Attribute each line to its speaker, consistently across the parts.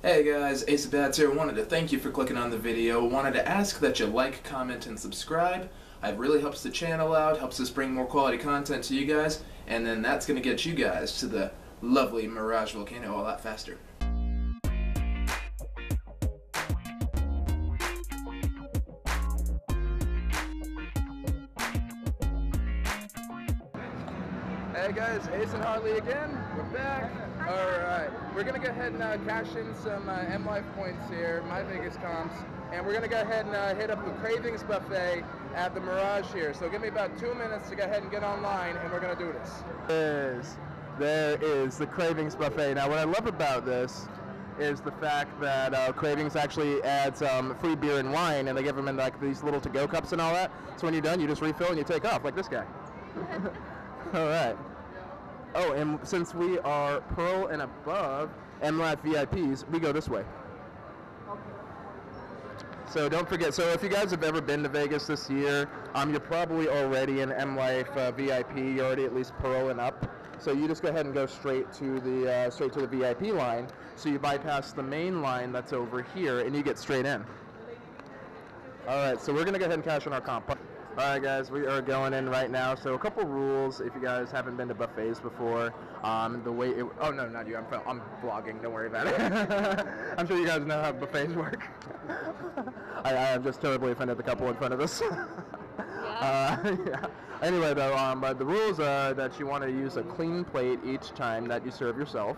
Speaker 1: Hey guys, Ace of Bats here. Wanted to thank you for clicking on the video. Wanted to ask that you like, comment, and subscribe. It really helps the channel out, helps us bring more quality content to you guys, and then that's going to get you guys to the lovely Mirage volcano a lot faster. Hey guys, Ace and Harley again. We're back. Alright, we're going to go ahead and cash in some M-Life points here, MyVegas comps, and we're going to go ahead and hit up the Cravings buffet at the Mirage here. So give me about 2 minutes to go ahead and get online, and we're going to do this. There is the Cravings buffet. Now what I love about this is the fact that Cravings actually adds free beer and wine, and they give them in like these little to-go cups and all that. So when you're done, you just refill and you take off, like this guy. Alright. Oh, and since we are Pearl and above M-Life VIPs, we go this way. So don't forget, so if you guys have ever been to Vegas this year, you're probably already an M-Life VIP, you're already at least Pearl and up. So you just go ahead and go straight to the VIP line. So you bypass the main line that's over here and you get straight in. Alright, so we're gonna go ahead and cash in our comp. Alright guys, we are going in right now. So a couple rules if you guys haven't been to buffets before. The way it, oh no, not you, I'm vlogging, don't worry about it. I'm sure you guys know how buffets work. I have just terribly offended the couple in front of us. Yeah. Anyway though, but the rules are that you want to use a clean plate each time that you serve yourself.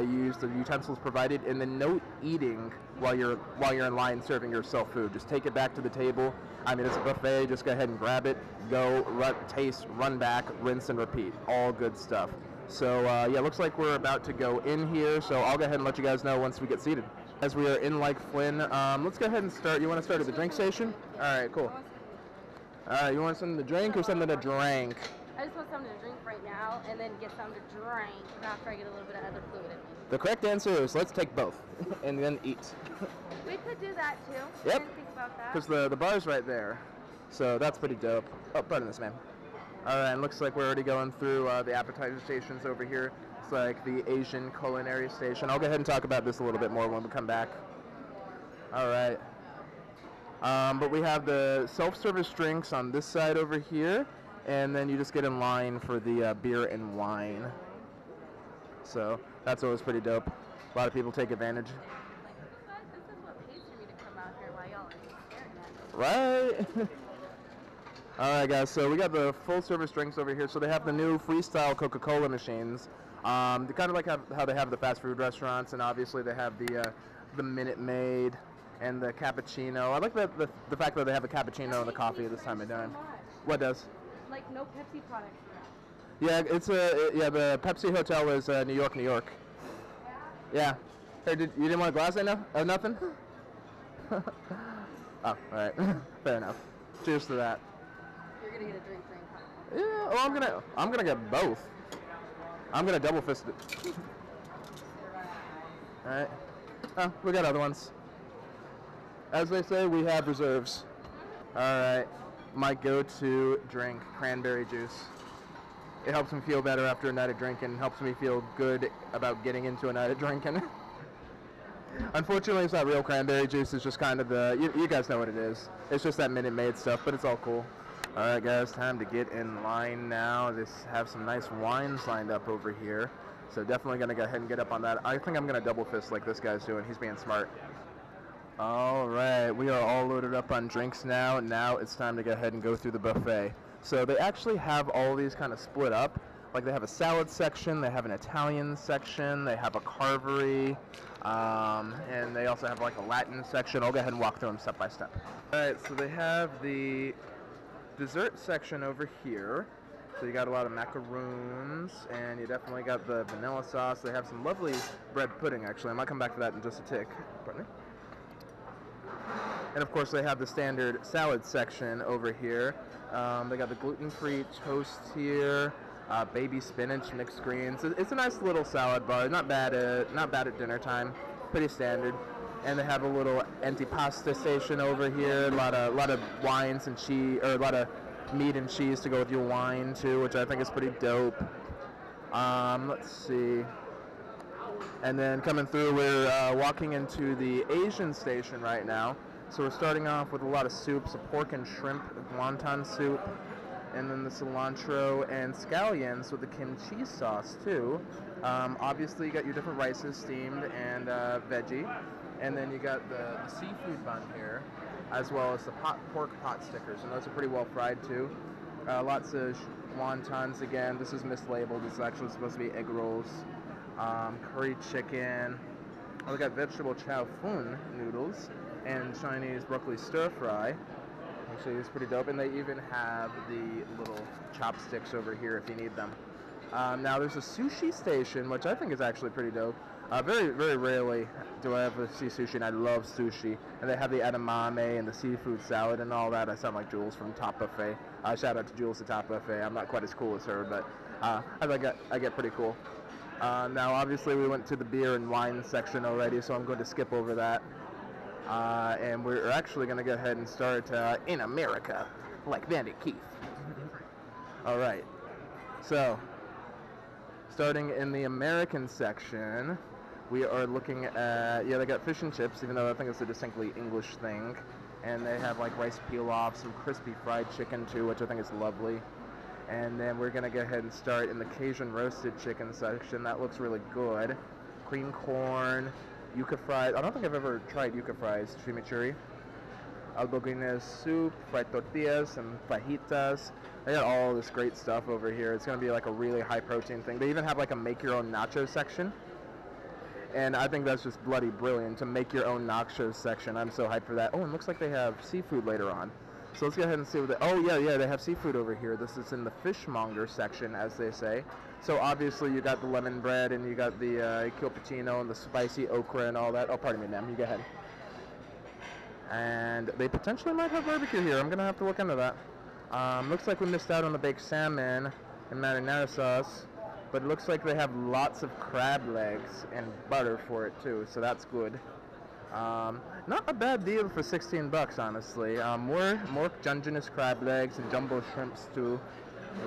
Speaker 1: Use the utensils provided, and then no eating while you're in line serving yourself food. Just take it back to the table. I mean, it's a buffet. Just go ahead and grab it, go, taste, run back, rinse and repeat. All good stuff. So yeah, looks like we're about to go in here. So I'll go ahead and let you guys know once we get seated. As we are in like Flynn, let's go ahead and start. You want to start at the drink station? All right, cool. All right, you want something to drink or something to drink?
Speaker 2: I just want something to drink right now, and then get something to drink after I get a little bit of other fluid in me.
Speaker 1: The correct answer is let's take both, and then eat.
Speaker 2: We could do that too.
Speaker 1: Yep.
Speaker 2: I didn't think about that.
Speaker 1: Because the bar's right there, so that's pretty dope. Oh, pardon this, man. All right, and looks like we're already going through the appetizer stations over here. It's like the Asian culinary station. I'll go ahead and talk about this a little bit more when we come back. All right. But we have the self-service drinks on this side over here. And then you just get in line for the beer and wine. So that's always pretty dope. A lot of people take advantage.
Speaker 2: This is what pays for me to come out here while y'all are staring at me.
Speaker 1: Right? Alright guys, so we got the full service drinks over here. So they have the new freestyle Coca-Cola machines. Kind of like how they have the fast food restaurants, and obviously they have the Minute Maid and the cappuccino. I like the fact that they have a cappuccino and the coffee this time of day. What does?
Speaker 2: Like no Pepsi products.
Speaker 1: Yeah, it's the Pepsi Hotel is New York, New York. Yeah. Hey, you didn't want a glass of nothing? Oh, all right. Fair enough. Cheers to that.
Speaker 2: You're gonna get a drink.
Speaker 1: Yeah. Well, I'm gonna get both. I'm gonna double fist it. All right. Oh, we got other ones. As they say, we have reserves. All right. My go-to drink, cranberry juice. It helps me feel better after a night of drinking. Helps me feel good about getting into a night of drinking. Unfortunately, it's not real cranberry juice. It's just kind of you guys know what it is. It's just that Minute Maid stuff, but it's all cool. All right, guys, time to get in line now. They have some nice wines lined up over here. So definitely going to go ahead and get up on that. I think I'm going to double fist like this guy's doing. He's being smart. All right, we are all loaded up on drinks now. Now it's time to go ahead and go through the buffet. So they actually have all these kind of split up. Like they have a salad section, they have an Italian section, they have a carvery, and they also have like a Latin section. I'll go ahead and walk through them step by step. All right, so they have the dessert section over here. So you got a lot of macaroons, and you definitely got the vanilla sauce. They have some lovely bread pudding, actually. I might come back to that in just a tick. Pardon me. And of course they have the standard salad section over here. They got the gluten-free toast here, baby spinach, mixed greens. It's a nice little salad bar. Not bad at dinner time. Pretty standard. And they have a little antipasta station over here. A lot of wines and cheese, or a lot of meat and cheese to go with your wine too, which I think is pretty dope. Let's see. And then coming through, we're walking into the Asian station right now. So we're starting off with a lot of soups, a pork and shrimp wonton soup, and then the cilantro and scallions with the kimchi sauce too. Obviously you got your different rices, steamed and veggie, and then you got the seafood bun here, as well as the pork pot stickers, and those are pretty well fried too. Lots of wontons again. This is mislabeled. This is actually supposed to be egg rolls. Curry chicken. We got vegetable chow fun noodles and Chinese broccoli stir fry. Actually, it's pretty dope. And they even have the little chopsticks over here if you need them. Now there's a sushi station, which I think is actually pretty dope. Very, very rarely do I ever see sushi, and I love sushi. And they have the edamame and the seafood salad and all that. I sound like Jules from Top Buffet. Shout out to Jules at Top Buffet. I'm not quite as cool as her, but I get pretty cool. Now, obviously, we went to the beer and wine section already, so I'm going to skip over that. And we're actually going to go ahead and start in America, like Bandit Keith. All right. So, starting in the American section, we are looking at, they got fish and chips, even though I think it's a distinctly English thing. And they have like rice pilaf, some crispy fried chicken too, which I think is lovely. And then we're going to go ahead and start in the Cajun roasted chicken section. That looks really good. Cream corn, yuca fries. I don't think I've ever tried yuca fries, chimichurri. Alboguines soup, fried tortillas, and fajitas. They got all this great stuff over here. It's going to be like a really high protein thing. They even have like a make your own nacho section. And I think that's just bloody brilliant, to make your own nachos section. I'm so hyped for that. Oh, and looks like they have seafood later on. So let's go ahead and see what they... Oh, yeah, they have seafood over here. This is in the fishmonger section, as they say. So obviously you got the lemon bread, and you got the kilpachino and the spicy okra and all that. Oh, pardon me, ma'am. You go ahead. And they potentially might have barbecue here. I'm going to have to look into that. Looks like we missed out on the baked salmon and marinara sauce. But it looks like they have lots of crab legs and butter for it too, so that's good. Not a bad deal for 16 bucks, honestly. More Dungeness crab legs and jumbo shrimps too,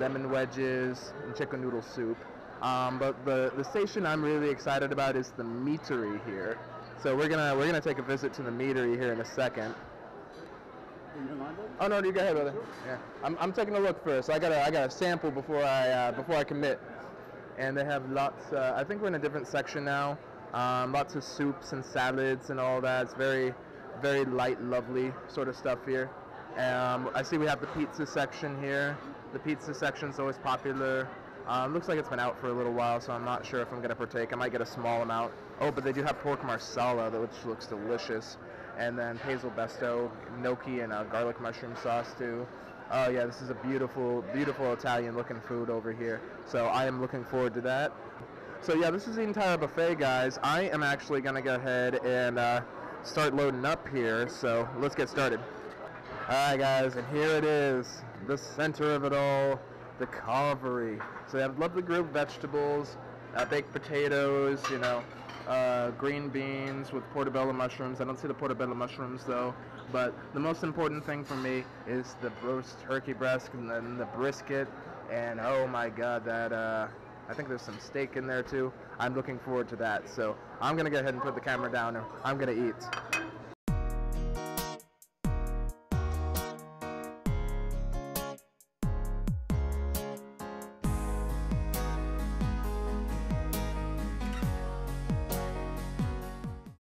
Speaker 1: lemon wedges and chicken noodle soup. But the station I'm really excited about is the meatery here. So we're gonna take a visit to the meatery here in a second. Oh no, you go ahead, brother. Yeah, I'm taking a look first. I gotta sample before I commit. And they have lots, I think we're in a different section now. Lots of soups and salads and all that. It's very, very light, lovely sort of stuff here. I see we have the pizza section here. The pizza section's always popular. Looks like it's been out for a little while, so I'm not sure if I'm going to partake. I might get a small amount. Oh, but they do have pork marsala, which looks delicious. And then Hazel Besto, gnocchi, and garlic mushroom sauce too. Oh yeah, this is a beautiful, beautiful Italian-looking food over here. So I am looking forward to that. So yeah, this is the entire buffet, guys. I am actually going to go ahead and start loading up here. So let's get started. All right, guys, and here it is, the center of it all, the carvery. So they have lovely grilled vegetables, baked potatoes, green beans with portobello mushrooms. I don't see the portobello mushrooms though. But the most important thing for me is the roast turkey breast and then the brisket. And oh my God, I think there's some steak in there too. I'm looking forward to that. So I'm going to go ahead and put the camera down and I'm going to eat.